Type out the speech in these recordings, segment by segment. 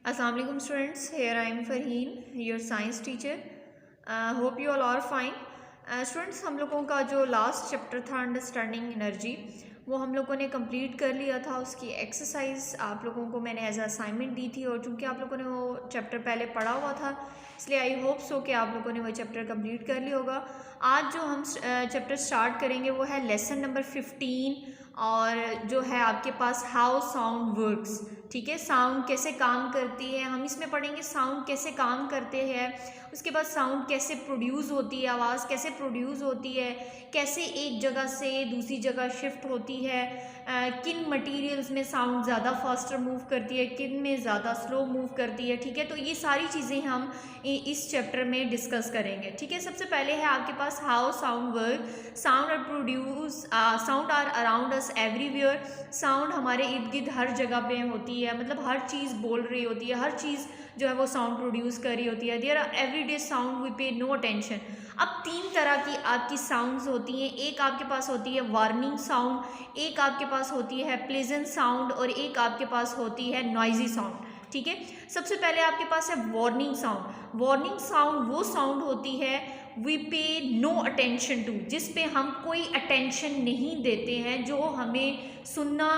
Assalamu alaikum students, here I am Farheen, your science teacher. Hope you all are fine. Students, हम लोगों का जो last chapter था understanding energy, वो हम लोगों ने कंप्लीट कर लिया था। उसकी एक्सरसाइज आप लोगों को मैंने एज असाइनमेंट दी थी, और चूँकि आप लोगों ने वो चैप्टर पहले पढ़ा हुआ था, इसलिए आई होप सो कि आप लोगों ने वो चैप्टर कंप्लीट कर लिया होगा। आज जो हम चैप्टर स्टार्ट करेंगे वो है लेसन नंबर 15, और जो है आपके पास हाउ साउंड वर्क्स। ठीक है, साउंड कैसे काम करती है, हम इसमें पढ़ेंगे साउंड कैसे काम करते हैं, उसके बाद साउंड कैसे प्रोड्यूस होती है, आवाज़ कैसे प्रोड्यूस होती है, कैसे एक जगह से दूसरी जगह शिफ्ट होती है, किन मटेरियल्स में साउंड ज़्यादा फास्टर मूव करती है, किन में ज़्यादा स्लो मूव करती है। ठीक है, तो ये सारी चीज़ें हम इस चैप्टर में डिस्कस करेंगे। ठीक है, सबसे पहले है आपके पास how sound work. Sound are produce, sound are around us everywhere. Sound हमारे इर्द गिर्द हर जगह पे होती है, मतलब हर चीज़ बोल रही होती है, हर चीज़ जो है वो साउंड प्रोड्यूस कर रही होती है। There are everyday sound we pay no attention. अब तीन तरह की आपकी साउंड्स होती हैं। एक आपके पास होती है वार्निंग साउंड, एक आपके पास होती है प्लेजेंट साउंड, और एक आपके पास होती है नॉइजी साउंड। ठीक है, सबसे पहले आपके पास है वार्निंग साउंड। वार्निंग साउंड वो साउंड होती है we pay no attention to, जिस पे हम कोई अटेंशन नहीं देते हैं, जो हमें सुनना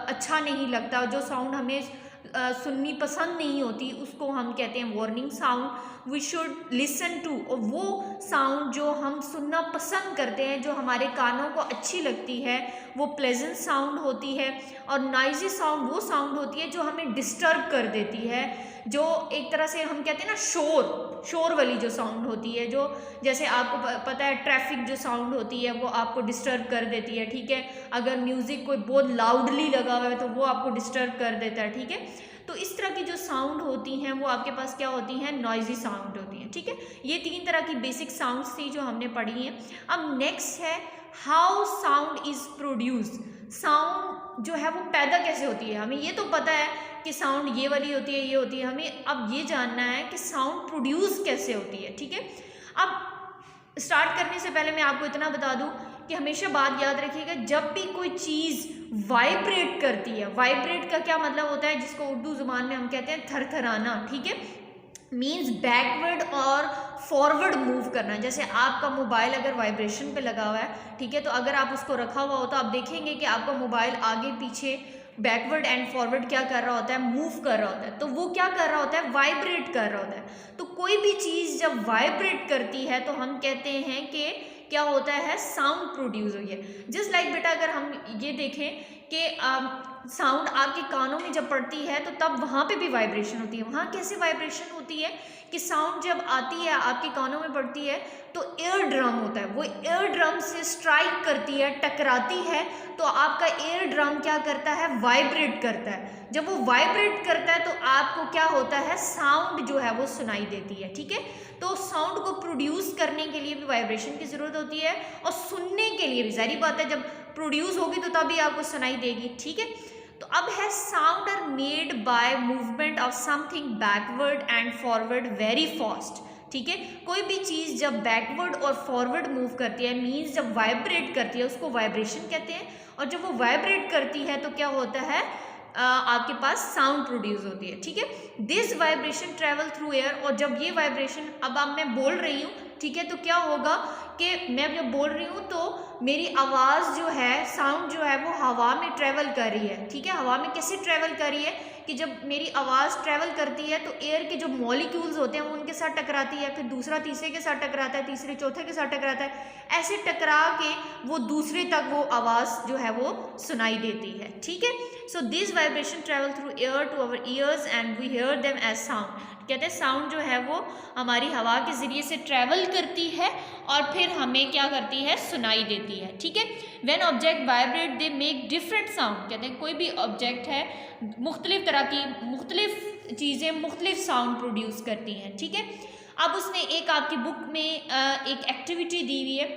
अच्छा नहीं लगता, जो साउंड हमें सुननी पसंद नहीं होती, उसको हम कहते हैं warning sound. We should listen to, और वो साउंड जो हम सुनना पसंद करते हैं, जो हमारे कानों को अच्छी लगती है, वो प्लेजेंट साउंड होती है। और नॉइजी साउंड वो साउंड होती है जो हमें डिस्टर्ब कर देती है, जो एक तरह से हम कहते हैं ना शोर वाली जो साउंड होती है, जो जैसे आपको पता है ट्रैफिक जो साउंड होती है वो आपको डिस्टर्ब कर देती है। ठीक है, अगर म्यूज़िक कोई बहुत लाउडली लगा हुआ है तो वो आपको डिस्टर्ब कर देता है। ठीक है, तो इस तरह की जो साउंड होती हैं वो आपके पास क्या होती हैं, नॉइजी साउंड होती हैं। ठीक है, ये तीन तरह की बेसिक साउंड्स थी जो हमने पढ़ी हैं। अब नेक्स्ट है how sound is produced. Sound जो है वो पैदा कैसे होती है। हमें ये तो पता है कि साउंड ये वाली होती है, ये होती है, हमें अब ये जानना है कि साउंड प्रोड्यूस कैसे होती है। ठीक है, अब स्टार्ट करने से पहले मैं आपको इतना बता दूं कि हमेशा बात याद रखिएगा, जब भी कोई चीज़ वाइब्रेट करती है, वाइब्रेट का क्या मतलब होता है, जिसको उर्दू ज़ुबान में हम कहते हैं थरथराना। ठीक है, मीन्स बैकवर्ड और फॉरवर्ड मूव करना। जैसे आपका मोबाइल अगर वाइब्रेशन पे लगा हुआ है, ठीक है, तो अगर आप उसको रखा हुआ हो तो आप देखेंगे कि आपका मोबाइल आगे पीछे बैकवर्ड एंड फॉरवर्ड क्या कर रहा होता है, मूव कर रहा होता है। तो वो क्या कर रहा होता है, वाइब्रेट कर रहा होता है। तो कोई भी चीज़ जब वाइब्रेट करती है तो हम कहते हैं कि क्या होता है, साउंड प्रोड्यूस हुई है। जस्ट लाइक बेटा अगर हम ये देखें कि साउंड आपके कानों में जब पड़ती है तो तब वहाँ पे भी वाइब्रेशन होती है। वहाँ कैसे वाइब्रेशन होती है कि साउंड जब आती है आपके कानों में पड़ती है तो एयर ड्रम होता है, वो एयर ड्रम से स्ट्राइक करती है, टकराती है, तो आपका एयर ड्रम क्या करता है, वाइब्रेट करता है। जब वो वाइब्रेट करता है तो आपको क्या होता है, साउंड जो है वो सुनाई देती है। ठीक है, तो साउंड को प्रोड्यूस करने के लिए भी वाइब्रेशन की ज़रूरत होती है, और सुनने के लिए भी जाहिर बात है जब प्रोड्यूस होगी तो तभी आपको सुनाई देगी। ठीक है, तो अब है sound are made by movement of something backward and forward very fast. ठीक है, कोई भी चीज़ जब बैकवर्ड और फॉरवर्ड मूव करती है, मीन्स जब वाइब्रेट करती है, उसको वाइब्रेशन कहते हैं। और जब वो वाइब्रेट करती है तो क्या होता है, आपके पास साउंड प्रोड्यूस होती है। ठीक है, this vibration travel through air, और जब ये वाइब्रेशन अब मैं बोल रही हूँ, ठीक है, तो क्या होगा कि मैं जब बोल रही हूँ तो मेरी आवाज़ जो है, साउंड जो है वो हवा में ट्रेवल कर रही है। ठीक है, हवा में कैसे ट्रेवल कर रही है कि जब मेरी आवाज़ ट्रेवल करती है तो एयर के जो मॉलिक्यूल्स होते हैं वो उनके साथ टकराती है, फिर दूसरा तीसरे के साथ टकराता है, तीसरे चौथे के साथ टकराता है, ऐसे टकरा के वो दूसरे तक वो आवाज़ जो है वो सुनाई देती है। ठीक है, so this vibration travel through air to our ears and we hear them as sound. कहते हैं साउंड जो है वो हमारी हवा के ज़रिए से ट्रैवल करती है और फिर हमें क्या करती है, सुनाई देती है। ठीक है, when object vibrate they make different sound. कहते हैं कोई भी ऑब्जेक्ट है, मुख्तलिफ तरह की मुख्तलिफ चीज़ें मुख्तलिफ साउंड प्रोड्यूस करती हैं। ठीक है, अब उसने एक आपकी बुक में एक एक्टिविटी दी हुई है।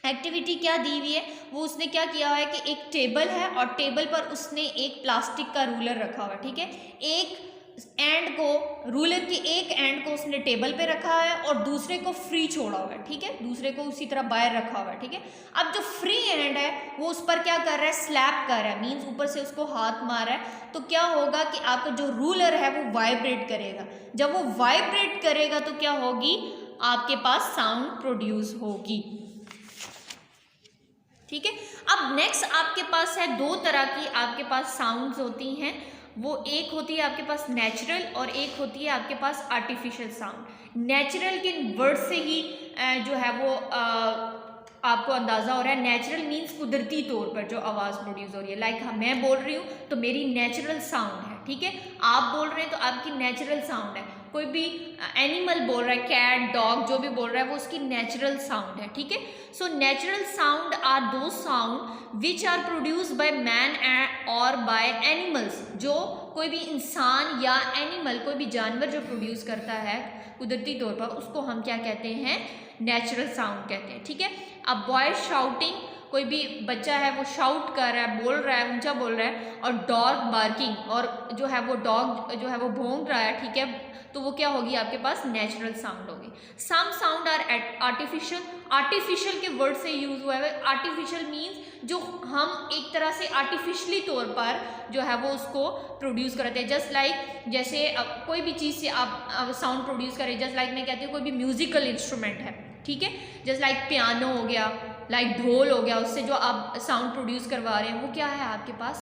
एक्टिविटी क्या दी हुई है, वो उसने क्या किया हुआ है कि एक टेबल है और टेबल पर उसने एक प्लास्टिक का रूलर रखा हुआ है। ठीक है, एक एंड को, रूलर के एक एंड को उसने टेबल पे रखा है और दूसरे को फ्री छोड़ा हुआ है, ठीक है, दूसरे को उसी तरह बाहर रखा हुआ है, ठीक है। अब जो फ्री एंड है वो उस पर क्या कर रहा है, स्लैप कर रहा है, मीन्स ऊपर से उसको हाथ मार रहा है। तो क्या होगा कि आपका जो रूलर है वो वाइब्रेट करेगा। जब वो वाइब्रेट करेगा तो क्या होगी, आपके पास साउंड प्रोड्यूस होगी, ठीक है। अब नेक्स्ट आपके पास है दो तरह की आपके पास साउंड्स होती हैं, वो एक होती है आपके पास नेचुरल और एक होती है आपके पास आर्टिफिशियल साउंड। नेचुरल के वर्ड से ही जो है वो आपको अंदाज़ा हो रहा है। नेचुरल मीन्स कुदरती तौर पर जो आवाज़ प्रोड्यूस हो रही है, लाइक मैं बोल रही हूँ तो मेरी नेचुरल साउंड है, ठीक है। आप बोल रहे हैं तो आपकी नेचुरल साउंड है। कोई भी एनिमल बोल रहा है, कैट, डॉग, जो भी बोल रहा है वो उसकी नेचुरल साउंड है, ठीक है। So natural sound are those sound which are produce by man और बाय एनिमल्स। जो कोई भी इंसान या एनिमल, कोई भी जानवर जो प्रोड्यूस करता है कुदरती तौर पर, उसको हम क्या कहते हैं, नेचुरल साउंड कहते हैं, ठीक है। अब बॉय शाउटिंग, कोई भी बच्चा है वो शाउट कर रहा है, बोल रहा है, ऊंचा बोल रहा है, और डॉग बार्किंग, और जो है वो डॉग जो है वो भौंक रहा है, ठीक है, तो वो क्या होगी, आपके पास नेचुरल साउंड होगी। Some sound are artificial, artificial के वर्ड से यूज हुआ है। आर्टिफिशियल मीन्स जो हम एक तरह से आर्टिफिशियली तौर पर जो है वो उसको प्रोड्यूस करते हैं। जस्ट लाइक जैसे कोई भी चीज़ से आप साउंड प्रोड्यूस करें, जस्ट लाइक मैं कहती हूँ कोई भी म्यूजिकल इंस्ट्रूमेंट है, ठीक है, जस्ट लाइक पियानो हो गया, लाइक ढोल हो गया, उससे जो आप साउंड प्रोड्यूस करवा रहे हैं वो क्या है, आपके पास